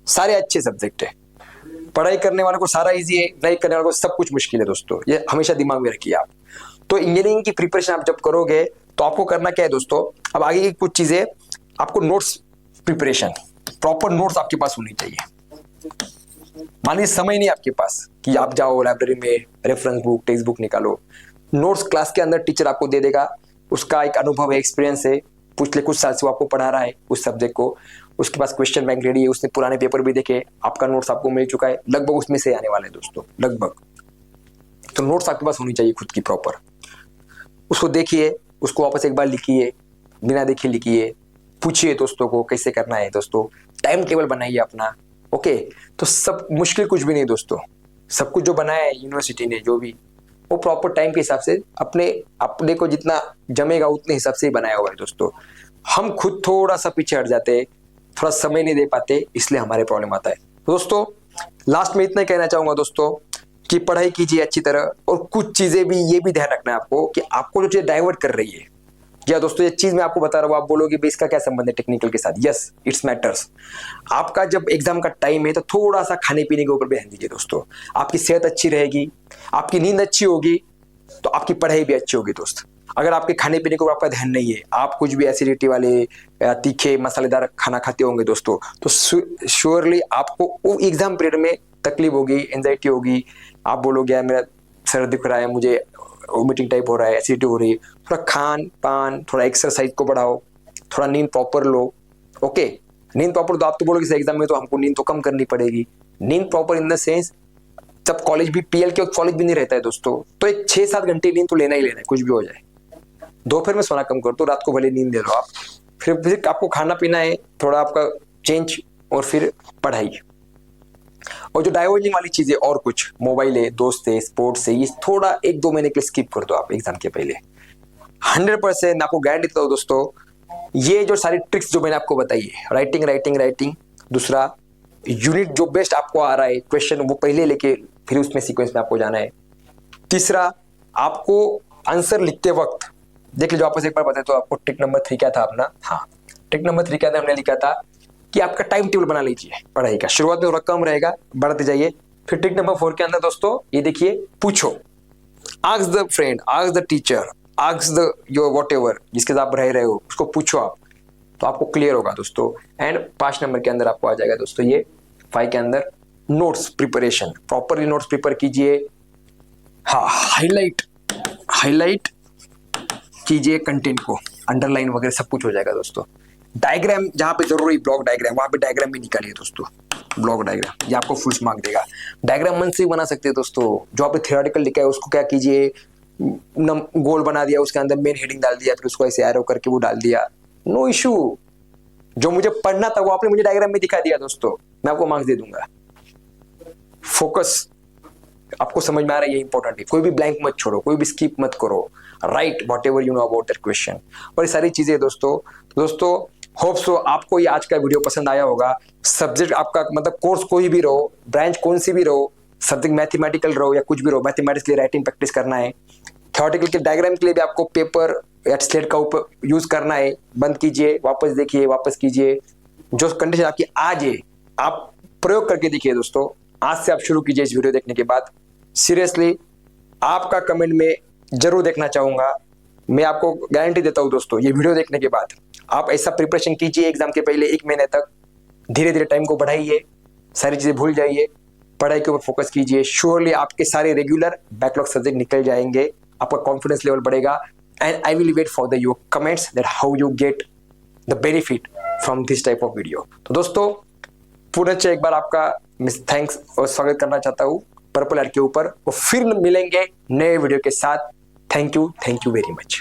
सारे अच्छे सब्जेक्ट है। पढ़ाई करने वाले को सारा इजी है, नहीं करने वाले को सब कुछ मुश्किल है दोस्तों, ये हमेशा दिमाग में रखिए आप। तो इंजीनियरिंग की प्रिपरेशन आप जब करोगे तो आपको करना क्या है दोस्तों, अब आगे की कुछ चीजें आपको, नोट्स प्रिपरेशन, प्रॉपर नोट्स आपके पास होनी चाहिए। मान लीजिए समय नहीं आपके पास कि आप जाओ लाइब्रेरी में रेफरेंस बुक, टेक्स्ट बुक निकालो, नोट्स क्लास के अंदर टीचर आपको दे देगा, उसका एक अनुभव है, एक्सपीरियंस है, पिछले कुछ साल से वो आपको पढ़ा रहा है उस सब्जेक्ट को, उसके पास क्वेश्चन बैंक रेडी है, उसने पुराने पेपर भी देखे, आपका नोट्स आपको मिल चुका है, लगभग उसमें से आने वाले हैं दोस्तों, लगभग। तो नोट्स आपके पास होनी चाहिए खुद की प्रॉपर, उसको देखिए, उसको वापस एक बार लिखिए, बिना देखे लिखिए, पूछिए दोस्तों को कैसे करना है दोस्तों, टाइम टेबल बनाइए अपना, ओके। तो सब मुश्किल कुछ भी नहीं दोस्तों, सब कुछ जो बनाया है यूनिवर्सिटी ने जो भी, वो प्रॉपर टाइम के हिसाब से अपने को जितना जमेगा उतने हिसाब से ही बनाया हुआ है दोस्तों। हम खुद थोड़ा सा पीछे हट जाते हैं, थोड़ा समय नहीं दे पाते, इसलिए हमारे प्रॉब्लम आता है। तो दोस्तों लास्ट में इतना कहना चाहूंगा दोस्तों कि पढ़ाई कीजिए अच्छी तरह, और कुछ चीजें भी ये भी ध्यान रखना है आपको कि आपको जो चीज डाइवर्ट कर रही है, या दोस्तों ये चीज मैं आपको बता रहा हूँ, आप बोलोगे भाई इसका क्या संबंध है टेक्निकल के साथ, यस इट्स मैटर्स। आपका जब एग्जाम का टाइम है तो थोड़ा सा खाने पीने के ऊपर भी ध्यान दीजिए दोस्तों, आपकी सेहत अच्छी रहेगी, आपकी नींद अच्छी होगी, तो आपकी पढ़ाई भी अच्छी होगी दोस्त। अगर आपके खाने पीने को आपका ध्यान नहीं है, आप कुछ भी एसिडिटी वाले तीखे मसालेदार खाना खाते होंगे दोस्तों, तो श्योरली आपको वो एग्जाम पीरियड में तकलीफ होगी, एंजाइटी होगी, आप बोलोगे यार मेरा सर दिख रहा है, मुझे वोमिटिंग टाइप हो रहा है, एसिडिटी हो रही है। थोड़ा खान पान, थोड़ा एक्सरसाइज को बढ़ाओ, थोड़ा नींद प्रॉपर लो, ओके। नींद प्रॉपर, तो आप तो बोलोगे एग्जाम में तो हमको नींद तो कम करनी पड़ेगी, नींद प्रॉपर इन द सेंस, जब कॉलेज भी पीएल के कॉलेज भी नहीं रहता है दोस्तों, तो एक 6-7 घंटे नींद तो लेना ही लेना है, कुछ भी हो जाए। दोपहर में सोना कम कर दो, रात को भले नींद ले लो आप, फिर आपको खाना पीना है, थोड़ा आपका चेंज, और फिर पढ़ाई। और जो डाइवर्जिंग वाली चीजें और कुछ, मोबाइल है, दोस्त है, स्पोर्ट्स है, ये थोड़ा 1-2 महीने के लिए स्किप कर दो आप एग्जाम के पहले। 100% आपको गारंटी देता हूं दोस्तों, ये जो सारी ट्रिक्स जो मैंने आपको बताई है, राइटिंग, दूसरा यूनिट जो बेस्ट आपको आ रहा है क्वेश्चन, वो पहले लेके फिर उसमें सीक्वेंस में आपको जाना है। तीसरा, आपको आंसर लिखते वक्त देख लीजिए, वापस एक बार बताए तो आपको ट्रिक नंबर 3 क्या था अपना, हाँ ट्रिक नंबर 3 क्या था, हमने लिखा था कि आपका टाइम टेबल बना लीजिए पढ़ाई का, शुरुआत में थोड़ा कम रहेगा, बढ़ते जाइए। फिर ट्रिक नंबर 4 के अंदर दोस्तों ये देखिए, पूछो, ask the friend, ask the teacher, ask the your whatever, जिसके साथ आप रह रहे हो उसको पूछो आप, तो आपको क्लियर होगा दोस्तों। एंड 5 नंबर के अंदर आपको आ जाएगा दोस्तों ये 5 के अंदर, notes preparation, properly notes prepare कीजिए, हाँ हाईलाइट कीजिए कंटेंट को, अंडरलाइन वगैरह सब कुछ हो जाएगा दोस्तों। डायग्राम जहां पे जरूरी, ब्लॉक डायग्राम, वहां पे डायग्राम भी निकालिए दोस्तों, ब्लॉक डायग्राम, ये आपको फुल मार्क देगा। डायग्राम मन से ही बना सकते हैं दोस्तों, जो आपने थियोरेटिकल लिखा है उसको क्या कीजिए, गोल बना दिया, उसके अंदर मेन हेडिंग डाल दिया, फिर उसको ऐसे एरो करके वो डाल दिया, नो इशू। जो मुझे पढ़ना था वो आपने मुझे डायग्राम में दिखा दिया दोस्तों, मैं आपको मार्क्स दे दूंगा। फोकस आपको समझ में आ रहा है, ये इंपॉर्टेंट है, कोई भी ब्लैंक मत छोड़ो, कोई भी स्किप मत करो, right whatever you know about that question, और ये सारी चीजें दोस्तों होप सो आपको ये आज का वीडियो पसंद आया होगा। सब्जेक्ट आपका मतलब कोर्स कोई भी रहो, ब्रांच कौन सी भी रहो, सब्जेक्ट मैथमेटिकल रहो या कुछ भी रहो, मैथमेटिक्स के लिए राइटिंग प्रैक्टिस करना है, थ्योरेटिकल के डायग्राम के लिए भी आपको पेपर या स्लेट का यूज करना है, बंद कीजिए, वापस देखिए, वापस कीजिए, जो कंडीशन आपकी आ जाए आप प्रयोग करके देखिए दोस्तों। आज से आप शुरू कीजिए इस वीडियो देखने के बाद। सीरियसली आपका कमेंट में जरूर देखना चाहूंगा। मैं आपको गारंटी देता हूं दोस्तों, ये वीडियो देखने के बाद आप ऐसा प्रिपरेशन कीजिए एग्जाम के पहले 1 महीने तक। धीरे धीरे टाइम को बढ़ाइए, सारी चीजें भूल जाइए, पढ़ाई के ऊपर फोकस कीजिए। श्योरली आपके सारे रेगुलर बैकलॉग सब्जेक्ट निकल जाएंगे, आपका कॉन्फिडेंस लेवल बढ़ेगा। And I will wait for the your comments that how you get the benefit from this type of video. तो दोस्तों पुनः एक बार आपका थैंक्स और स्वागत करना चाहता हूँ पर्पल हैट के ऊपर। वो फिर मिलेंगे नए वीडियो के साथ। Thank you very much.